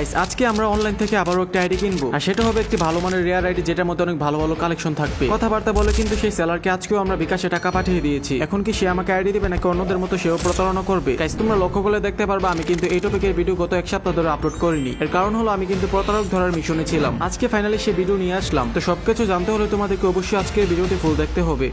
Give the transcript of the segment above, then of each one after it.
Guys আজকে আমরা online থেকে আবারও একটা আইডি কিনবো, আর সেটা হবে একটি ভালো মানের রেয়ার আইডি যেটার মধ্যে অনেক ভালো ভালো কালেকশন থাকবে। কথাবার্তা বলে কিন্তু সেই সেলারকে আজকেও আমরা বিকাশে টাকা পাঠিয়ে দিয়েছি। এখন কি সে আমাকে আইডি দিবে নাকি অন্যদের মতো সেও প্রতারণা করবে? গাইস তোমরা লক্ষ্য করলে দেখতে পারবে আমি কিন্তু এই টপিকের ভিডিও গত এক সপ্তাহ ধরে আপলোড করিনি। এর কারণ হলো আমি কিন্তু প্রতারক ধরার মিশনে ছিলাম। আজকে ফাইনালি সে ভিডিও নিয়ে আসলাম। তো সবকিছু জানতে হলে তোমাদেরকে অবশ্যই আজকের ভিডিওটি ফুল দেখতে হবে।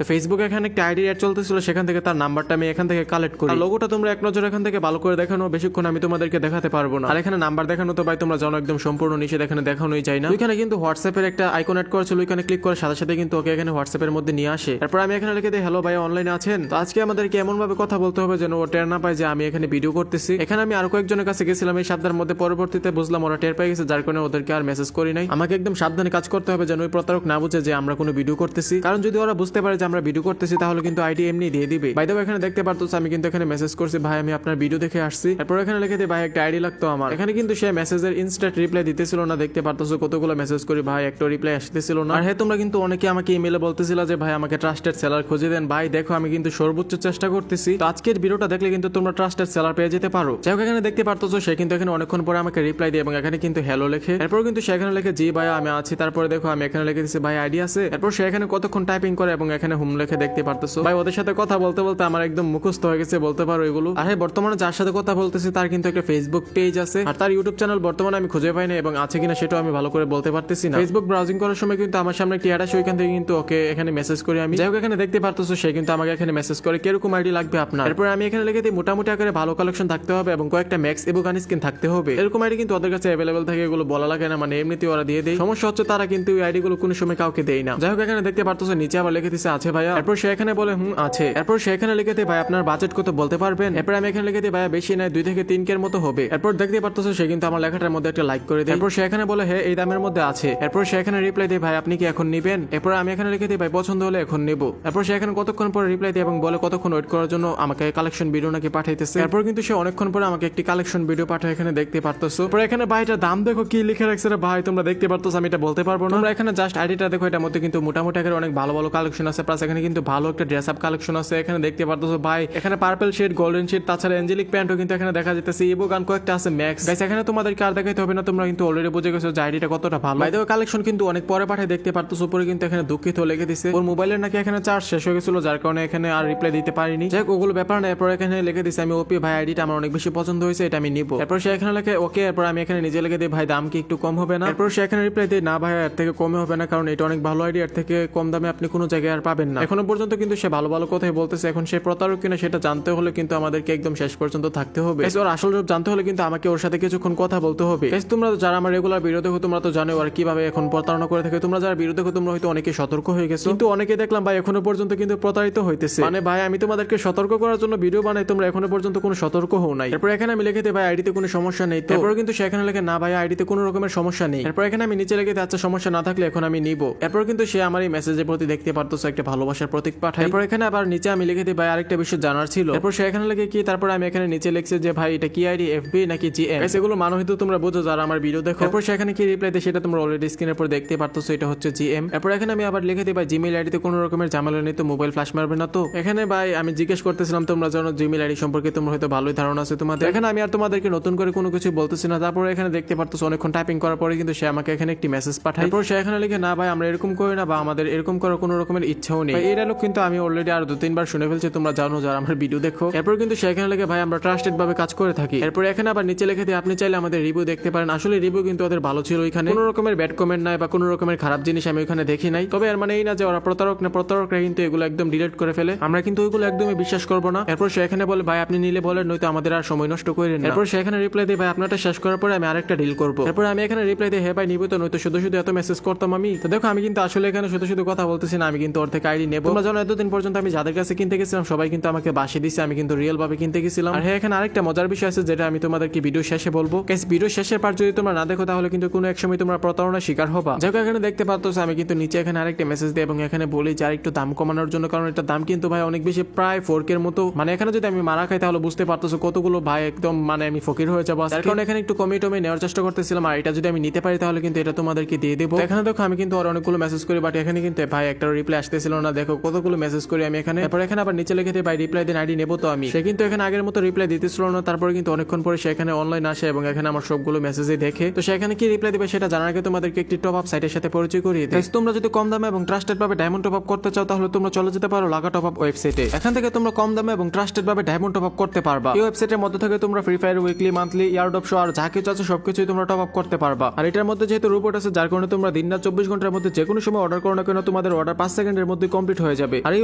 তো ফেসবুকে এখানে একটা আইডি অ্যাড চলতেছিল, সেখান থেকে তার নাম্বারটা আমি এখান থেকে কালেক্ট করি। লোগোটা তোমরা এক নজর এখান থেকে ভালো করে দেখানো, বেশিক্ষণ আমি তোমাদেরকে দেখাতে পারবো না। আর এখানে নাম্বার দেখানো তো ভাই তোমরা জানো একদম সম্পূর্ণ নিষেধ, এখানে দেখানোই যায় না। ওইখানে কিন্তু হোয়াটসঅ্যাপের একটা আইকন অ্যাড করেছিল, ওইখানে ক্লিক করার সাথে সাথে কিন্তু ওকে এখানে হোয়াটসঅ্যাপের মধ্যে নিয়ে আসে। তারপর আমি এখানে লিখে দিই হ্যালো ভাই অনলাইনে আছেন। তো আজকে আমাদেরকে এমন ভাবে কথা বলতে হবে যেন ও টের না পায় যে আমি এখানে ভিডিও করতেছি। এখানে আমি আরো কয়েকজনের কাছে গেছিলাম এই সপ্তাহের মধ্যে, পরবর্তীতে বুঝলাম ওরা টের পেয়ে গেছে, যার কারণে ওদেরকে আর মেসেজ করি নাই। আমাকে একদম সাবধানে কাজ করতে হবে যেন ওই প্রতারক না বুঝে যে আমরা কোনো ভিডিও করতেছি, কারণ যদি ওরা বুঝতে পারে যে আমরা ভিডিও করতেছি তাহলে কিন্তু আইডি এমনি দিয়ে দিবে। বাই দ্য ওয়ে এখানে দেখতে পারতো আমি কিন্তু এখানে মেসেজ করছি ভাই আমি আপনার ভিডিও দেখে আসছি। তারপর এখানে লিখে দিই ভাই একটা আইডি লাগতো আমার। এখানে কিন্তু সে মেসেজের ইনস্ট্যান্ট রিপ্লাই দিতেছিল না, দেখতে পারতো কতগুলো মেসেজ করি ভাই একটা রিপ্লাই আসতেছিল না। আর হ্যাঁ তোমরা কিন্তু অনেকে আমাকে ইমেলে বলতেছিল যে ভাই আমাকে ট্রাস্টেড সেলার খুঁজে দেন। ভাই দেখো আমি কিন্তু সর্বোচ্চ চেষ্টা করতেছি। তো আজকের ভিডিওটা দেখলে কিন্তু তোমরা ট্রাস্টেড সেলার পেয়ে যেতে পারো। যাই হোক এখানে দেখতে পারতো সে কিন্তু এখানে অনেকক্ষণ পরে আমাকে রিপ্লাই দিয়ে এবং এখানে কিন্তু হ্যালো লেখে। এরপর কিন্তু সে এখানে লেখে জি ভাই আমি আছি। তারপরে দেখো আমি এখানে লিখে দিচ্ছি ভাই আইডি আছে। এরপর সে এখানে কতক্ষণ টাইপিং করে এবং এখানে হুম লেখে দেখতে পারতেছো। ভাই ওদের সাথে কথা বলতে বলতে আমার একদম মুখস্থ হয়ে গেছে বলতে পারো এগুলো। আর বর্তমানে যার সাথে কথা বলতেছি তার কিন্তু একটা ফেসবুক পেজ আছে, আর তার ইউটিউব চ্যানেল বর্তমানে আমি খুঁজে পাই না এবং আছে কিনা সেটাও আমি ভালো করে বলতে পারতেছি না। ফেসবুক ব্রাউজিং করার সময় কিন্তু আমার সামনে একটি অ্যাড আসে, ওইখান থেকে কিন্তু ওকে এখানে মেসেজ করি আমি। যাই হোক এখানে দেখতে পারতেছো সে কিন্তু আমাকে এখানে মেসেজ করে কিরকম আইডি লাগবে আপনার। এরপর আমি এখানে লিখে দিই মোটামুটি আকারে ভালো কালেকশন থাকতে হবে এবং কয়েকটা ম্যাক্স এবং গান স্কিন থাকতে হবে। এরকম আইডি কিন্তু ওদের কাছে অ্যাভেলেবল থাকে, এগুলো বলা লাগে না, মানে এমনিতেই ওরা দিয়ে দেয়। সমস্যা হচ্ছে তারা কিন্তু এই আইডি গুলো কোনো সময় কাউকে দেয় না। যাই হোক এখানে দেখতে পারতেছো নিচে আবার লিখে দিচ্ছে আছে ভাইয়া। এরপর সে এখানে বলে আছে। এরপর সে এখানে লিখে দেয় ভাই আপনার বাজেট কত বলতে পারবেন। এরপর আমি এখানে লিখে দিই ভাইয়া বেশি নয় 2 থেকে 3 কের মতো হবে। এরপর দেখতে পারতেছো সে কিন্তু আমার লেখাটার মধ্যে একটা লাইক করে দেয়। এরপর সে এখানে বলে হ্যাঁ এই দামের মধ্যে আছে। এরপর সে এখানে রিপ্লাই দেয় ভাই আপনি কি এখন নেবেন। এরপর আমি এখানে লিখে দিই ভাই পছন্দ হলে এখন নেব। এরপর সে এখানে কতক্ষণ পরে রিপ্লাই দেয় এবং বলে কতক্ষণ ওয়েট করার জন্য আমাকে কালেকশন ভিডিও নাকি পাঠাইতেছে। এরপর কিন্তু সে অনেকক্ষণ পরে আমাকে একটি কালেকশন ভিডিও পাঠায়, এখানে দেখতে পারতেছো। এরপর এখানে ভাই এটা দাম দেখো কি লিখে রাখছে রে ভাই, তোমরা দেখতে পারতেছো আমি এটা বলতে পারবো না। তোমরা এখানে জাস্ট আইডিটা দেখো, এটার মধ্যে কিন্তু মোটামুটি আকারে অনেক ভালো ভালো কালেকশন আছে, প্লাস এখানে কিন্তু ভালো একটা ড্রেস আপ কালেকশন আছে। এখানে দেখতে পারতেছো ভাই এখানে পার্পল শেড, গোল্ডেন শেড, তাছাড়া অ্যাঞ্জেলিক প্যান্টও কিন্তু এখানে দেখা যাইতেছে। ইবো গান কয়েকটা আছে ম্যাক্স। গাইস এখানে তোমাদেরকে আর দেখাইতে হবে না, তোমরা কিন্তু অলরেডি বুঝে গেছো যে আইডিটা কতটা ভালো। বাই দ্য ওয়ে কালেকশন কিন্তু অনেক পরে পাঠায়, দেখতে পারতেছো উপরে কিন্তু এখানে দুঃখিত লেগে দিছে। ওর মোবাইলের নাকি এখানে চার্জ শেষ হয়ে গেছিল, যার কারণে এখানে আর রিপ্লাই দিতে পারিনি। যাই হোক ওগুলো ব্যাপার না। এরপর এখানে লিখে দিছে আমি ওপি ভাই আইডিটা আমার অনেক বেশি পছন্দ হয়েছে, এটা আমি নিব। এরপর সে এখানে লেখে ওকে। এরপর আমি এখানে নিজে লিখে দিই ভাই দাম কি একটু কম হবে না। এরপর সে এখানে রিপ্লাই দেয় না ভাই এর থেকে কমে হবে না, কারণ এটা অনেক ভালো আইডি, এর থেকে কম দামে আপনি কোনো জায়গায় আর পাবেন না। এখনো পর্যন্ত কিন্তু সে ভালো ভালো কথাই বলতেছে। এখন সে প্রতারক কিনা সেটা জানতে হলে কিন্তু আমাদেরকে একদম শেষ পর্যন্ত থাকতে হবে। ওর আসল রূপ জানতে হলে কিন্তু আমাকে ওর সাথে কিছুক্ষণ কথা বলতে হবে। তোমরা যারা আমার রেগুলার ভিডিও দেখো তোমরা তো জানো আর কিভাবে এখন প্রতারণা করে থাকে। তোমরা যারা ভিডিও দেখো তোমরা হয়তো অনেকে সতর্ক হয়ে গেছো, কিন্তু অনেকে দেখলাম ভাই এখনো পর্যন্ত কিন্তু প্রতারিত হইতেছে। মানে ভাই আমি তোমাদেরকে সতর্ক করার জন্য ভিডিও বানাই, তোমরা এখনো পর্যন্ত কোনো সতর্ক হও নাই। এরপর এখানে আমি লিখে দিই ভাই আইডিতে কোনো সমস্যা নেই। এরপর কিন্তু সেখানে লিখে না ভাই আইডিতে কোনো রকমের সমস্যা নেই। এরপর এখানে আমি নিচে লিখে দিই আচ্ছা সমস্যা না থাকলে এখন আমি নিব। এরপর কিন্তু সে আমার এই মেসেজের প্রতি দেখতে পারতেছো একটা ভালোবাসার প্রতীক পাঠায়। এরপর এখানে আবার নিচে আমি লিখে দিই ভাই আরেকটা বিষয় জানার ছিল। এরপর সে এখানে লিখে কি, তারপর আমি এখানে নিচে লিখছি যে ভাই এটা কি আইডি এফবি নাকি জিএম। এগুলো মানে হয়তো তোমরা বুঝো যারা আমার ভিডিও দেখো। এরপর সেখানে কি রিপ্লাই দেয় সেটা তোমরা অলরেডি স্ক্রিনের উপর দেখতে পারতেছো, এটা হচ্ছে জিএম। এরপর এখানে আমি আবার লিখে দিই ভাই জিমেইল আইডিতে কোনো রকমের ঝামেলা নেই তো, মোবাইল ফ্ল্যাশ মারবে না তো। এখানে ভাই আমি জিজ্ঞেস করতেছিলাম তোমরা জানো জিমেইল আইডি সম্পর্কে তোমরা হয়তো ভালোই ধারণা আছে তোমাদের। এখানে আমি আর তোমাদেরকে নতুন করে কোনো কিছু বলতেছি না। তারপর এখানে দেখতে পারতেছো অনেকক্ষণ টাইপিং করার পরে কিন্তু সে আমাকে এখানে একটি মেসেজ পাঠায়। এরপর সে এখানে লিখে না ভাই আমরা এরকম করি না বা আমাদের এরকম করার কোনো রকমের ইচ্ছাও নেই। এই ডায়লগ কিন্তু আমি অলরেডি আর 2-3 বার শুনে ফেলছি, তোমরা জানো যারা আমার ভিডিও দেখো। এরপর কিন্তু সে এখানে লিখে ভাই আমরা ট্রাস্টেড ভাবে কাজ করে থাকি। এরপর এখানে আবার নিচে লিখে দিই আপনি চাইলে আমাদের রিভিউ দেখতে পারেন। আসলে রিভিউ কিন্তু ওদের ভালো ছিল, এখানে কোনো রকমের ব্যাড কমেন্ট নাই বা কোনো রকমের খারাপ জিনিস আমি ওখানে দেখি নাই। তবে এর মানে এই না যে ওরা প্রতারক না, প্রতারকরা কিন্তু এগুলো একদম ডিলিট করে ফেলে, আমরা কিন্তু ওইগুলো একদমই বিশ্বাস করবো না। এরপর সে এখানে বলে ভাই আপনি নিলে বলেন নয়তো আমাদের আর সময় নষ্ট করেন না। এরপর সে এখানে রিপ্লাই দিই ভাই আপনারটা শেষ করার পরে আমি আরেকটা ডিল করবো। এরপর আমি এখানে রিপ্লাই দিই হ্যাঁ ভাই নিব তো, নয়তো শুধু শুধু এত মেসেজ করতাম আমি। তো দেখো আমি কিন্তু আসলে এখানে শুধু শুধু কথা বলতেছি না, আমি কিন্তু ওর থেকে আইডি নেবো। তোমরা জানো এতদিন পর্যন্ত আমি যাদের কাছে কিনতে গেছিলাম সবাই কিন্তু আমাকে বাসি দিচ্ছে, আমি কিন্তু রিয়েল ভাবে কিনতে গেছিলাম। আর হ্যাঁ এখানে আরেকটা মজার বিষয় আছে যেটা আমি তোমাদেরকে ভিডিও শেষে বলবো। ভিডিও শেষের পার যদি তোমরা না দেখো তাহলে কিন্তু কোনো এক সময় তোমরা প্রতারণার শিকার হবা। যাই হোক এখানে দেখতে পারতো আমি কিন্তু নিচে এখানে আরেকটা মেসেজ দিই এবং এখানে বলি যে আরেকটু দাম কমানোর জন্য, কারণ এটা দাম কিন্তু ভাই অনেক বেশি, প্রায় 4K এর মতো। মানে এখানে যদি আমি মারা খাই তাহলে বুঝতে পারতেছো কতগুলো ভাই একদম মানে আমি ফকির হয়ে যাবো। তার কারণে এখানে একটু কমিয়ে টমে নেওয়ার চেষ্টা করতেছিলাম, আর এটা যদি আমি নিতে পারি তাহলে কিন্তু এটা তোমাদেরকে দিয়ে দেবো। এখানে দেখো আমি কিন্তু আর অনেকগুলো মেসেজ করি, বাট এখানে কিন্তু ভাই একটা রিপ্লাই আসতেছিল না। না, দেখো কতগুলো মেসেজ করি আমি এখানে। তারপর এখানে আবার নিচে লিখে দিই ভাই রিপ্লাই দিন, আইডি নেবো তো আমি। সে কিন্তু এখানে আগের মতো রিপ্লাই দিতেছিল না, তারপরে কিন্তু অনেকক্ষণ পরে সে এখানে অনলাইন আসে এবং এখানে আমার সবগুলো মেসেজই দেখে। তো সেখানে কি রিপ্লাই দিবে সেটা জানার আগে তোমাদেরকে একটি টপ আপ সাইটের সাথে পরিচয় করিয়ে দিই। তোমরা যদি কম দামে এবং ট্রাস্টেড ভাবে ডায়মন্ড টপ আপ করতে চাও তাহলে তোমরা চলে যেতে পারো লাগা টপ আপ ওয়েবসাইটে। এখান থেকে তোমরা কম দামে এবং ট্রাস্টেড ভাবে ডায়মন্ড টপ আপ করতে পারবা। এই ওয়েবসাইটের মধ্যে থেকে তোমরা free fire weekly, monthly, airdrop show আর যা কিছু আছে সবকিছুই তোমরা টপ আপ করতে পারবা। আর এটার মধ্যে যেহেতু রোবট আছে যার কারণে তোমরা দিন রাত 24 ঘন্টার মধ্যে যে কোনো সময় অর্ডার করো না কেন তোমাদের অর্ডার 5 সেকেন্ডের মধ্যে কমপ্লিট হয়ে যাবে। আর এই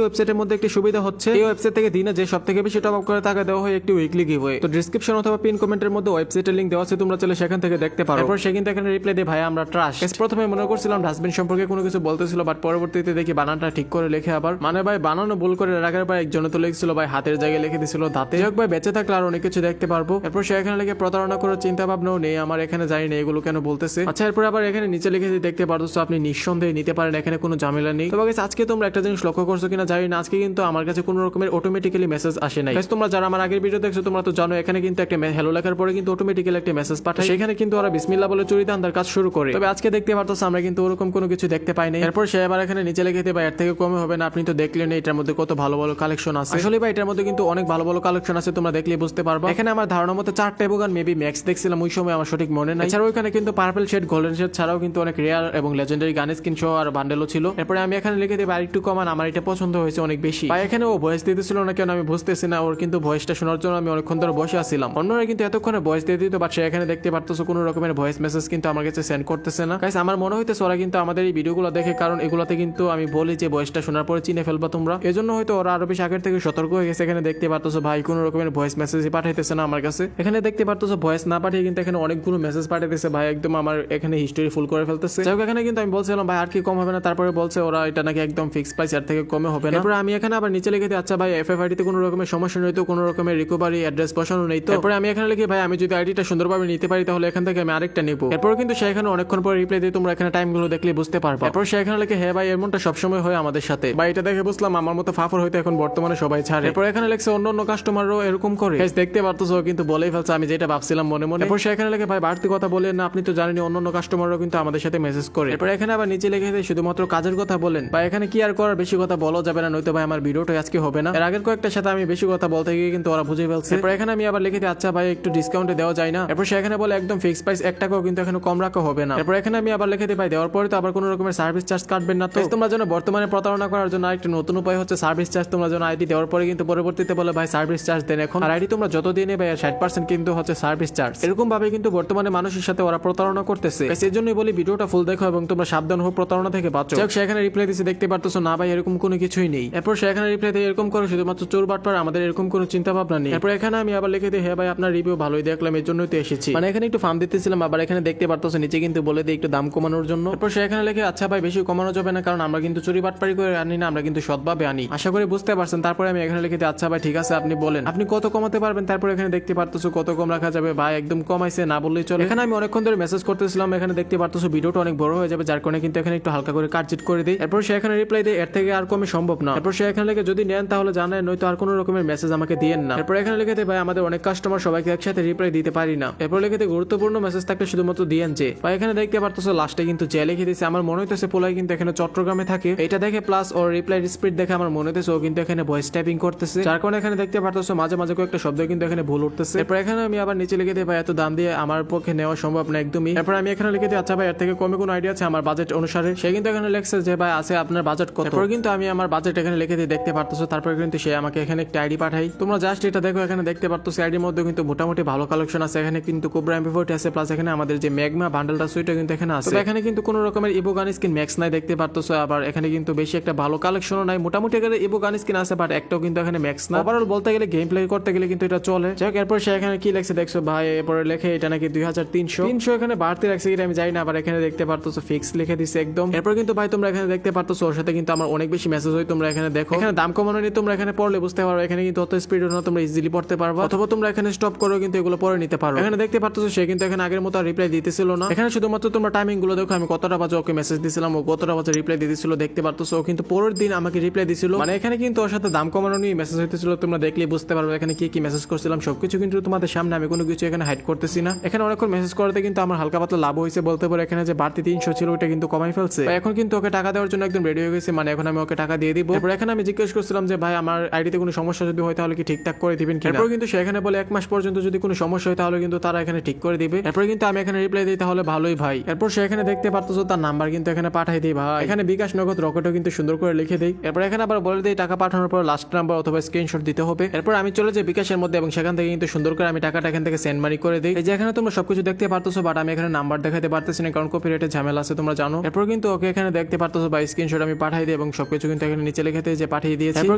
ওয়েবসাইটের মধ্যে একটি সুবিধা হচ্ছে এই ওয়েবসাইট থেকে দিনে যে সবথেকে বেশি টপ আপ করে তাকে দেওয়া হয় একটি উইকলি গিভওয়ে। তো ডেসক্রিপশন অথবা পিন কমেন্টের মধ্যে ওয়েবসাইটের লিংক দেওয়া আছে, তোমরা চলে সেখান থেকে দেখতে পারো। তারপর সে কিন্তু এখানে রিপ্লাই দিয়ে ভাই আমরা ট্রাস্ট। প্রথমে মনে করছিলাম ডাস্টবিন সম্পর্কে কোনো কিছু বলতেছিল, বাট পরবর্তীতে দেখি বানানটা ঠিক করে লেখে আবার মানে ভাই বানানো ভুল করে রাখার পর একজনে তো লিখছিল ভাই হাতের জায়গায় লিখে দিছিল দাঁতে। যাক ভাই বেঁচে থাকলে আর অনেক কিছু দেখতে পারবো। এরপর সে এখানে লিখে প্রতারণা করার চিন্তা ভাবনাও নেই আমার, এখানে জানি না এগুলো কেন বলতেছে। আচ্ছা এরপর আবার এখানে নিচে লিখে দেখতে পারতো আপনি নিঃসন্দেহে নিতে পারেন, এখানে কোনো ঝামেলা নেই। তবে আজকে তোমরা একটা জিনিস লক্ষ্য করছো কিনা জানি না, আজকে কিন্তু আমার কাছে কোনো রকমের অটোমেটিক্যালি মেসেজ আসে নাই। তোমরা যারা আমার আগের ভিডিও দেখছো তোমরা তো জানো এখানে কিন্তু একটা হ্যালো লেখার পরে কিন্তু অটোমেটিক্যালি একটা মেসেজ পাঠায়, সেখানে কিন্তু ওরা বিসমিল্লাহ বলে চুরি ধান্দার কাজ শুরু করে। তবে আজকে দেখতে পারতো আমরা কিন্তু ওরকম কোনো কিছু দেখতে পাই নাই। এরপর সে আবার এখানে নিচে লিখে দিবে এর থেকে কমে হবে না, আপনি তো দেখলেন এটার মধ্যে কত ভালো ভালো কালেকশন আছে। আসলে ভাই এটার মধ্যে কিন্তু অনেক ভালো ভালো কালেকশন আছে, তোমরা দেখলে বুঝতে পারবে। এখানে আমার ধারণা মতো 4টা এবোগান মেবি ম্যাক্স দেখছিলাম ওই সময়, আমার সঠিক মনে নাই। এছাড়াও এখানে কিন্তু পার্পল শেড, গোল্ডেন শেড ছাড়াও কিন্তু অনেক রেয়ার এবং লেজেন্ডারি গান স্কিন সহ আর বান্ডেলও ছিল। এরপরে আমি এখানে লিখে দিই আরেকটু কমান, আমার এটা পছন্দ হয়েছে অনেক বেশি। ভাই এখানে ও ভয়েস দিতেছিল না কেন আমি বুঝতেছি না, ওর কিন্তু ভয়েসটা শোনার জন্য আমি অনেকক্ষণ ধরে বসে আসছিলাম। অন্যরা কিন্তু এতক্ষণে ভয়েস দিয়ে দিত, বাট সে এখানে দেখতে পারতেছো কোনো রকমের ভয়েস মেসেজ কিন্তু আমার কাছে সেন্ড করতেছে না। গাইস আমার মনে হইতেছে ওরা কিন্তু আমাদের এই ভিডিওগুলো দেখে, কারণ এগুলাতে কিন্তু আমি বলি যে ভয়েসটা শোনার পরে চিনে ফেলবা তোমরা, এজন্য হয়তো ওরা আরো বেশি আগের থেকে সতর্ক হয়ে গেছে। এখানে দেখতে পারতেছো ভাই কোনো রকমের ভয়েস মেসেজ পাঠাইতেছে না আমার কাছে। এখানে দেখতে পারতেছো ভয়েস না পাঠিয়ে কিন্তু এখানে অনেকগুলো মেসেজ পাঠাইতেছে ভাই, একদম আমার এখানে হিস্টোরি ফুল করে ফেলতেছে। যাই হোক এখানে কিন্তু আমি বলছিলাম ভাই আর কি কম হবে না, তারপরে বলছে ওরা এটা নাকি একদম ফিক্স প্রাইস, আর থেকে কমে হবে না। তারপরে আমি এখানে আবার নিচে লিখে দিই আচ্ছা ভাই এফএফআইডি তে কোনো রকমের সমস্যা নেই তো, কোনো রকমের রিকভারি অ্যাড্রেস বসানো নেই তো। তারপরে আমি এখানে লিখি ভাই আমি যদি আইডিটা সুন্দরভাবে নিতে পারি তাহলে এখান থেকে আমি আরেকটা নেব। এরপর কিন্তু সে এখানে অনেকক্ষণ পরে রিপ্লাই দিয়ে তোমরা এখানে টাইমগুলো দেখলে বুঝতে পারবে। এরপর সে এখানে লিখে হ্যাঁ ভাই এমনটা সবসময় হয় আমাদের সাথে। ভাই এটা দেখে বুঝলাম আমার মতো ফাফর হয়তো এখন বর্তমানে সবাই ছাড়ে। এরপর এখানে লিখছে অন্য অন্য কাস্টমারও এরকম করে, দেখতে পারতেছো কিন্তু বলেই ফেলছে আমি যেটা ভাবছিলাম মনে মনে। এরপর সে এখানে লিখে ভাই বাড়তি কথা বলেন না, আপনি তো জানেন অন্য অন্য কাস্টমারও কিন্তু আমাদের সাথে মেসেজ করে। এরপর এখানে আবার নিচে লিখে দেয় শুধুমাত্র কাজের কথা বলেন। ভাই এখানে কি আর করার, বেশি কথা বলা যাবে না নয়তো ভাই আমার ভিডিওটা আজকে হবে না। এর আগের কয়েকটার সাথে আমি বেশি কথা বলতে গিয়ে কিন্তু ওরা বুঝে ফেলছে। এরপর এখানে আমি আবার লিখে দিই আচ্ছা ভাই একটু ডিসকাউন্টে দেওয়া যায় না। এরপর সে এখানে বলে একদম ফিক্স প্রাইস 1 টাকাও কিন্তু এখানে কম রাখা হবে না। এরপর এখানে আমি আবার লিখে দিই ভাই দেওয়ার পরে তো আবার কোনো রকমের সার্ভিস চার্জ কাটবেন না তো। তোমরা যেন বর্তমানে প্রতারণা করার জন্য একটা নতুন উপায় হচ্ছে সার্ভিস চার্জ। তোমরা যেন আইডি দেওয়ার পরে কিন্তু পরবর্তীতে বলে ভাই সার্ভিস চার্জ দেন এখন, আর আইডি তোমরা যত দিয়ে নেবে 60% কিন্তু হচ্ছে সার্ভিস চার্জ। এরকম ভাবে কিন্তু বর্তমানে মানুষের সাথে ওরা প্রতারণা করতেছে। সেই জন্যই বলি ভিডিওটা ফুল দেখো এবং তোমরা সাবধান হও, প্রতারণা থেকে বাঁচো। সে এখানে রিপ্লাই দিছে দেখতে পারতেছো না ভাই এরকম কোনো কিছুই নেই। এরপর সে এখানে রিপ্লাই দিয়ে এরকম করে শুধুমাত্র চোর বাটপার, আমাদের এরকম কোনো চিন্তা ভাবনা নেই। এরপর এখানে আমি আবার লিখে দিই হ্যাঁ ভাই আপনার রিভিউ ভালোই দেখলাম এর জন্যই তো এসেছি, মানে এখানে একটু ফার্ম দিতেছিলাম। আবার এখানে দেখতে পারতেছো নিচে কিন্তু বলে দিই একটু দাম কমানোর জন্য। এরপর সে এখানে লিখে আচ্ছা ভাই বেশি কমানো যাবে না, কারণ আমরা কিন্তু চুরি বাটপারি করে আনি না, আমরা কিন্তু সৎভাবে আনি, আশা করি বুঝতে পারছেন। তারপরে আমি এখানে লিখে দিই আচ্ছা ভাই ঠিক আছে আপনি বলেন আপনি কত কমাতে পারবেন। তারপর এখানে দেখতে পারতেছো কত কম রাখা যাবে। ভাই একদম কমাইছে না বললেই চলে। এখানে আমি অনেকক্ষণ ধরে মেসেজ করতেছিলাম, এখানে দেখতে পারতেছো ভিডিওটা অনেক বড় হয়ে যাবে, যার কারণে কিন্তু এখানে একটু হালকা করে কাটচিট করে দিই। এরপর সে এখানে রিপ্লাই দেয় এর থেকে আর কমে সম্ভব না। এরপর সে এখানে লিখে যদি নেন তাহলে জানেন নয়তো আর কোনো রকমের মেসেজ আমাকে দিয়েন না। এরপর এখানে লিখে দেয় ভাই আমাদের অনেক কাস্টমার সবাইকে একসাথে রিপ্লাই দিতে পারি না। এরপর লিখে দেয় গুরুত্বপূর্ণ মেসেজ থাকলে শুধুমাত্র দিয়েন যে। ভাই এখানে দেখতে পারতেছো লাস্টে কিন্তু যে লিখে দিয়েছে, আমার মনে হইতেছে পোলাই কিন্তু এখানে চট্টগ্রামে থাকে। এটা দেখে প্লাস ওর রিপ্লাই স্পিড দেখে আমার মনে হইতেছে ও কিন্তু এখানে ভয়েস টাইপিং করতেছে, যার কারণে এখানে দেখতে পারতেছো মাঝে মাঝে কয়েকটা শব্দ কিন্তু এখানে ভুল উঠতেছে। এরপর এখানে আমি আবার নিচে লিখে দিই ভাই এত দাম দিয়ে আমার পক্ষে নেওয়া সম্ভব না একদমই। এরপর আমি এখানে লিখে দিই আচ্ছা ভাই এর থেকে কমে কোনো আইডিয়া আছে আমার বাজেট অনুসারে। সে কিন্তু এখানে লেখছে যে ভাই আছে আপনার বাজেট কত। এরপর কিন্তু আমি আমার বাজেট এখানে লিখে দিই দেখতে পারতেছো। তারপর কিন্তু সে আমাকে এখানে একটা আইডি পাঠাই, তোমরা জাস্ট এটা দেখো। এখানে দেখতে পারতেছো আইডির মধ্যে কিন্তু মোটামুটি ভালো কালেকশন আছে। এখানে কিন্তু কোবরা এমপি40 আছে, প্লাস এখানে আমাদের যে ম্যাগমা বান্ডেলটা সুইটা কিন্তু এখানে আছে। এখানে কিন্তু কোনো রকমের ইভো গান স্কিন ম্যাক্স নাই দেখতে পারতেছো। আবার এখানে কিন্তু বেশি একটা ভালো কালেকশনও নাই, মোটামুটি এখানে ইভো গান স্কিন আছে বাট একটাও কিন্তু এখানে ম্যাক্স না। ওভারঅল বলতে গেলে গেম প্লে করতে গেলে কিন্তু এটা চলে। যাই হোক এরপর সে এখানে কি লেখছে দেখছো ভাই, এরপরে লেখে এটা নাকি 2300 এখানে বাড়তি রাখছে কিনা আমি জানি না। আবার এখানে দেখতে পারতেছো ফিক্স লিখে দিছে একদম। এরপর কিন্তু ভাই তোমরা এখানে দেখতে পারতেছো ওর সাথে কিন্তু আমার অনেক বেশি মেসেজ হয়। তোমরা এখানে দেখো এখানে দাম কমানো নিয়ে তোমরা এখানে পড়লে বুঝতে পারো, এখানে কিন্তু অত স্পিড না তোমরা ইজিলি পড়তে পারবা, অথবা তোমরা এখানে স্টপ করো কিন্তু এগুলো পরে নিতে পারো। এখানে দেখতে পারতেছো সে কিন্তু এখানে আগের মতো রিপ্লাই দিতেছিল না। এখানে শুধুমাত্র তোমরা টাইমিং গুলো দেখো, আমি কতটা বাজে ওকে মেসেজ দিছিলাম, ও কতটা বাজে রিপ্লাই দিতেছিল দেখতে পারতেছো। ও কিন্তু পরের দিন আমাকে রিপ্লাই দিছিল, মানে এখানে কিন্তু ওর সাথে দাম কমানো নিয়ে মেসেজ হইতেছিল। তোমরা দেখলেই বুঝতে পারবে এখানে কি কি মেসেজ করছিলাম সবকিছু কিন্তু তোমাদের সামনে, আমি কোনো কিছু এখানে হাইড করতেছি না। এখানে অনেকক্ষণ মেসেজ করতে কিন্তু আমার হালকা পাতলা লাভ হয়েছে বলতে পারো। এখানে যে বাড়তি 300 ছিল ওটা কিন্তু কমাই ফেলছে। এখন কিন্তু ওকে টাকা দেওয়ার জন্য একদম রেডি হয়ে গেছে, মানে এখন আমি ওকে টাকা দিয়ে দিব। এরপর এখানে আমি জিজ্ঞেস করছিলাম যে ভাই আমার আইডিতে কোনো সমস্যা যদি হয় তাহলে কি ঠিকঠাক করে দিবেন কিনা। এরপর কিন্তু সেখানে বলে 1 মাস পর্যন্ত যদি কোনো সমস্যা হয় তাহলে কিন্তু তারা এখানে ঠিক করে দিবে। এরপর কিন্তু আমি এখানে রিপ্লাই দিই তাহলে ভালোই ভাই। এরপর সেখানে দেখতে পারতেছো তার নাম্বার কিন্তু এখানে পাঠাই দিই ভাই। এখানে বিকাশ নগদ রকেটও কিন্তু সুন্দর করে লিখে দেই। এরপর এখানে আবার বলে দিই টাকা পাঠানোর পর লাস্ট নাম্বার অথবা স্ক্রিনশট দিতে হবে। এরপর আমি চলে যাই বিকাশের মধ্যে এবং সেখান থেকে কিন্তু সুন্দর করে আমি টাকাটা এখান থেকে সেন্ড মানি করে দিই। এই যে এখানে তোমরা সবকিছু দেখতে পারতেছো, বাট আমি এখানে নাম্বার দেখাতে পারতেছি না কারণ কপিরাইটের ঝামেলা আছে তোমরা জানো। এরপর কিন্তু ওকে এখানে দেখতে পারতেছো বা স্ক্রিনশট আমি পাঠাই দিই এবং সবকিছু কিন্তু এখানে নিচে লিখে দিই যে পাঠিয়ে দিয়েছি। এরপর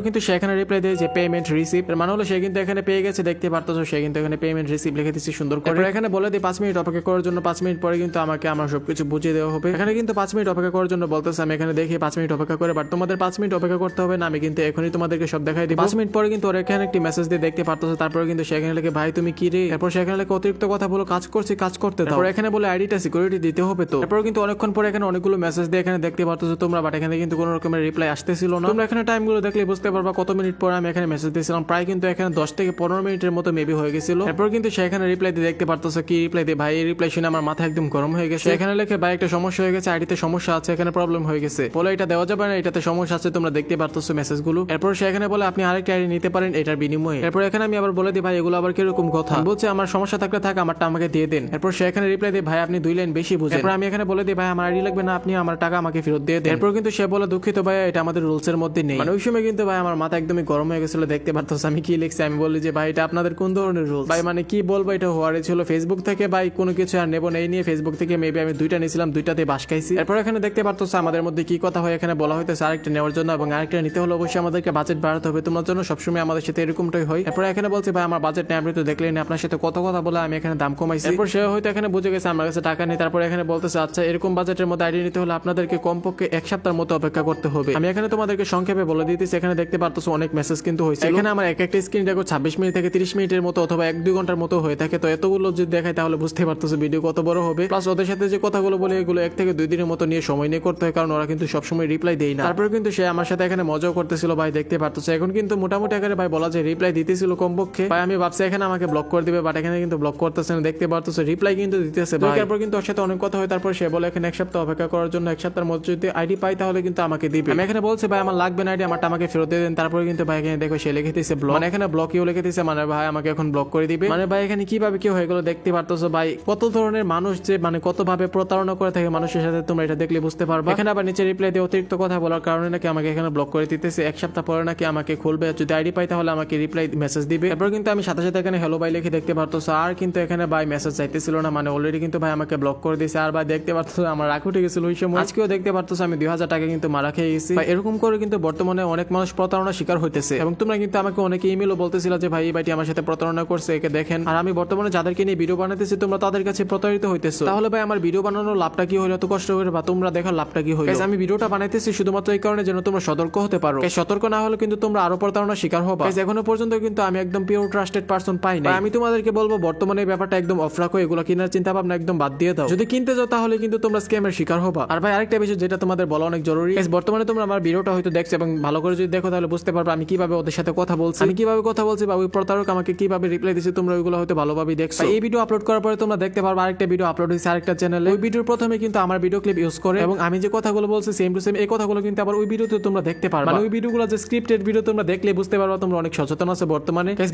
কিন্তু সে এখানে রিপ্লাই দেয় যে পেমেন্ট রিসিভ, এর মানে হলো সে কিন্তু এখানে পেয়ে গেছে, দেখতে পারতেছো সে কিন্তু এখানে পেমেন্ট রিসিভ লিখে দিচ্ছি সুন্দর করে। এরপর এখানে বলে দিই 5 মিনিট অপেক্ষা করার জন্য। 5 মিনিট পরে কিন্তু আমাকে আমার সবকিছু বুঝিয়ে দেওয়া হবে। এখানে কিন্তু 5 মিনিট অপেক্ষা করার জন্য বলতেছে, আমি এখানে দেখি 5 মিনিট অপেক্ষা করে, বাট তোমাদের 5 মিনিট অপেক্ষা করতে হবে না, আমি কিন্তু এখনই তোমাদেরকে সব দেখাই দিই। 5 মিনিট পরে কিন্তু ওর এখানে একটি মেসেজ দিয়ে দেখতে পারতেছো, তারপরে কিন্তু সেখানে লিখে ভাই তুমি কি রে। এরপর সেখানে লিখে অতিরিক্ত কথা বলো, কাজ করছি কাজ করতে দাও। তারপর এখানে বলে আইডিটা সিকিউরিটি দিতে হবে তো। এরপর কিন্তু অনেকক্ষণ পরে এখানে অনেকগুলো মেসেজ দিয়ে এখানে দেখতে পারতেছো তোমরা, বাট এখানে কিন্তু কোনো রকমের রিপ্লাই আসতেছিল না। তোমরা এখানে টাইমগুলো দেখলে বুঝতে পারবা কত মিনিট পরে আমি এখানে মেসেজ দিয়েছিলাম। প্রায় কিন্তু এখানে 10 থেকে 15 মিনিটের মতো মেবি হয়ে গেছিল। এরপর কিন্তু সেখানে রিপ্লাই দিয়ে দেখতে পারতেছো কি রিপ্লাই দিয়ে ভাই, এই রিপ্লাই শুনে আমার মাথা একদম গরম হয়ে গেছে। এখানে লিখে ভাই একটা সমস্যা হয়ে গেছে, আইডিতে সমস্যা আছে, এখানে প্রবলেম হয়ে গেছে, বলে এটা দেওয়া যাবে না, এটাতে সমস্যা আছে, তোমরা দেখতে পারতেছো মেসেজগুলো। এরপর সেখানে বলে আপনি আরেকটা আইডি নিতে পারেন এটার বিনিময়ে। এরপর এখানে আমি আবার বলে দিই ভাই এগুলো আবার কিরকম কথা, বলছে আমার সমস্যা থাকলে থাক, আমারটা আমাকে দিয়ে দেন। এরপর সেখানে রিপ্লাই দিয়ে ভাই আপনি 2 লাইন বেশি বুঝেন। এরপর আমি এখানে বলে দিই ভাই আমার আইডি লাগবে না, আপনি আমার টাকা আমাকে ফেরত দিয়ে দেন। এরপর কিন্তু সে বলে দুঃখিত ভাই এটা আমাদের রুলস এর মধ্যে নেই। মানে ওই সময় কিন্তু ভাই আমার মাথা একদমই গরম হয়ে গেছিল, দেখতে পারতেছ আমি কি লিখছি। আমি বলি যে ভাই এটা আপনাদের কোন ধরনের রুলস ভাই, মানে কি বলবো, এটা হওয়ারে ছিল ফেসবুক থেকে ভাই, কোনো কিছু আর নেবো নেই নিয়ে ফেসবুক থেকে মেবি আমি 2টা নিয়েছিলাম, 2টাতে বাস খাইছি। এরপর এখানে দেখতে পারতেছ আমাদের মধ্যে কি কথা হয়, এখানে বলা হইতেছে আরেকটা নেওয়ার জন্য এবং আরেকটা নিতে হলে অবশ্যই আমাদেরকে বাজেট বাড়াতে হবে, তোমার জন্য সবসময় আমাদের সাথে এরকমটাই হয়। এরপর এখানে বলছে ভাই আমার বাজেট নেই, আপনি তো দেখলেন আপনার সাথে কত কথা বলে আমি এখানে দাম কমাইছি। এরপর সে হয়তো এখানে বুঝে গেছে আমার কাছে টাকা নেই। তারপর এখানে বলতেছে আচ্ছা এরকম বাজেটের মধ্যে আইডি নিতে হলে আপনাদেরকে কমপক্ষে 1 সপ্তাহের মতো অপেক্ষা করতে হবে। আমি এখানে তোমাদেরকে সংক্ষেপে বলে দিতেছি। এখানে দেখতে পারতেছো অনেক মেসেজ কিন্তু হয়েছে। এখানে আমার এক একটা স্ক্রিন রেকর্ড 26 মিনিট থেকে 30 মিনিটের মতো অথবা 1-2 ঘন্টার মতো হয়ে থাকে। তো এতগুলো যদি দেখায় তাহলে বুঝতে পারতেছো ভিডিও কত বড় হবে। প্লাস ওদের সাথে যে কথাগুলো বলে এগুলো 1 থেকে 2 দিনের মতো নিয়ে সময় নিয়ে করতে হয়, কারণ ওরা কিন্তু সবসময় রিপ্লাই দেয় না। তারপরে কিন্তু সে আমার সাথে এখানে মজাও করতেছিল ভাই, দেখতে পারতেছো। এখন কিন্তু মোটামুটি আকারে ভাই বলা যায় রিপ্লাই দিতেছিল কমপক্ষে ভাই। আমি ভাবছি এখানে আমাকে ব্লক করে দিবে, বাট এখানে কিন্তু ব্লক করতেছে না, দেখতে পারতেছো রিপ্লাই কিন্তু দিতেছে ভাই। তারপর কিন্তু ওর সাথে অনেক কথা হয়। তারপর সে বলে এখানে 1 সপ্তাহ অপেক্ষা করার জন্য, 1 সপ্তাহের মধ্যে যদি আইডি পাই তাহলে কিন্তু আমাকে দিবে। আমি এখানে বলছি ভাই আমার লাগবে না আইডি, আমারটা আমাকে ফেরত দিয়ে দেন। তারপরে কিন্তু ভাই এখানে দেখো সে লিখে দিয়েছে ব্লক, মানে এখানে ব্লকইও লিখে দিয়েছে, মানে ভাই আমাকে এখন ব্লক করে দিবে। মানে ভাই এখানে কিভাবে কি হয়ে গেল দেখতে পারতেছো ভাই, কত ধরনের মানুষ যে মানে কত ভাবে প্রতারণা করে থাকে মানুষের সাথে, তোমরা এটা দেখলে বুঝতে পারবে। এখানে আবার নিচে রিপ্লাই দিয়ে অতিরিক্ত কথা বলার কারণে নাকি আমাকে এখানে ব্লক করে দিতেছে। 1 সপ্তাহ পরে নাকি আমাকে খুলবে, যদি আইডি পাই তাহলে আমাকে রিপ্লাই মেসেজ দিবে। এরপর কিন্তু আমি সাথে সাথে এখানে হ্যালো ভাই লিখে দেখতে পারতেছো, আর কিন্তু এখানে ভাই মেসেজ চাইতেছিল না, মানে অলরেডি কিন্তু ভাই আমাকে ব্লক করে দিয়েছে। আর ভাই দেখতে পারতেছো আমার রাগ উঠে গেছিল ওই সময়। আজকেও দেখতে পারতেছো আমি 2000 টাকা কিন্তু মারা খেয়ে গেছি। এরকম করে কিন্তু বর্তমানে অনেক মানুষ প্রতারণা শিকার হইতেছে এবং তোমরা কিন্তু আমাকে অনেকে ইমেলও বলতেছিল যে ভাই এই ভাইটি আমার সাথে প্রতারণা করছে, একে দেখেন। আর আমি বর্তমানে যাদেরকে নিয়ে ভিডিও বানাতেছি তোমরা তাদের কাছে প্রতারিত হইতেছো। তাহলে ভাই আমার ভিডিও বানানোর লাভটা কি হইলো, এত কষ্ট করে বা তোমরা দেখার লাভটা কি হইলো? আমি ভিডিওটা বানাইতেছি শুধুমাত্র এই কারণে যেন তোমরা সতর্ক হতে পারো। সতর্ক না হলে কিন্তু তোমরা আরো প্রতারণা শিকার হবা। এখনো পর্যন্ত কিন্তু আমি একদম পিওর ট্রাস্টেড পারসন পাই না। আমি তোমাদেরকে বলবো বর্তমানে এই ব্যাপারটা একদম অফ রাখো, এগুলো কেনার চিন্তা ভাবনা একদম বাদ দিয়ে দাও। যদি কিনতে যাও তাহলে কিন্তু তোমরা স্ক্যামের শিকার হবা। আর ভাই আরেকটা বিষয় যেটা তোমাদের বলা অনেক জরুরি, বর্তমানে তোমরা আমার ভিডিওটা হয়তো দেখছো এবং ভালো করে যদি দেখো তাহলে বুঝতে পারবে আমি কিভাবে ওদের সাথে কথা বলছি, আমি কিভাবে কথা বলছি বা ওই প্রতারক আমাকে কিভাবে রিপ্লাই দিচ্ছে, তোমরা ওইগুলো হয়তো ভালোভাবে দেখছো। এই ভিডিও আপলোড করার পরে তোমরা দেখতে পারবে আরেকটা ভিডিও আপলোড হয়েছে আরেকটা চ্যানেলে। ওই ভিডিওর প্রথমে কিন্তু আমার ভিডিও ক্লিপ ইউজ করে এবং আমি যে কথাগুলো বলছি সেম টু সেম এই কথাগুলো কিন্তু আবার ওই ভিডিওতে তোমরা দেখতে পারবে। মানে ওই ভিডিওগুলো যে স্ক্রিপ্টেড ভিডিও তোমরা দেখলে বুঝতে পারবে তোমরা অনেক সচেতন আছে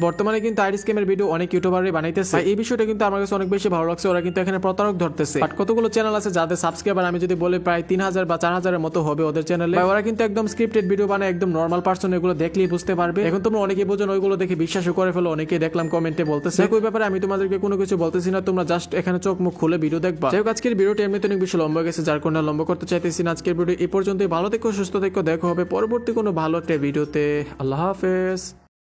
বর্তমানে কিন্তু আইডি স্ক্যামের ভিডিও অনেক ইউটিউবারই বানাইতেছে। এই বিষয়টা কিন্তু আমার কাছে অনেক বেশি ভালো লাগছে, ওরা কিন্তু এখানে প্রতারক ধরতেছে। বাট কতগুলো চ্যানেল আছে যাদের সাবস্ক্রাইবার আমি যদি বলি প্রায় 3000 বা 4000 এর মতো হবে ওদের চ্যানেলে, ওরা কিন্তু একদম স্ক্রিপ্টেড ভিডিও বানায়, একদম নরমাল পারসন, এগুলো দেখলেই বুঝতে পারবে। এখন তোমরা অনেকেই বোঝেন ওইগুলো দেখে বিশ্বাসও করে ফেলো, অনেকেই দেখলাম কমেন্টে বলতেছে। ওই ব্যাপারে আমি তোমাদেরকে কোনো কিছু বলতেছি না, তোমরা জাস্ট এখানে চোখ মুখ খুলে ভিডিও দেখবা। যাই হোক আজকের ভিডিওটি এমনিতে অনেক বেশি লম্বা গেছে, যার কারণে লম্বা করতে চাইতেছি না। আজকের ভিডিও এই পর্যন্তই। ভালো থেকো, সুস্থ থেকো, দেখা হবে পরবর্তী কোনো ভালো একটা ভিডিওতে। আল্লাহ হাফেজ।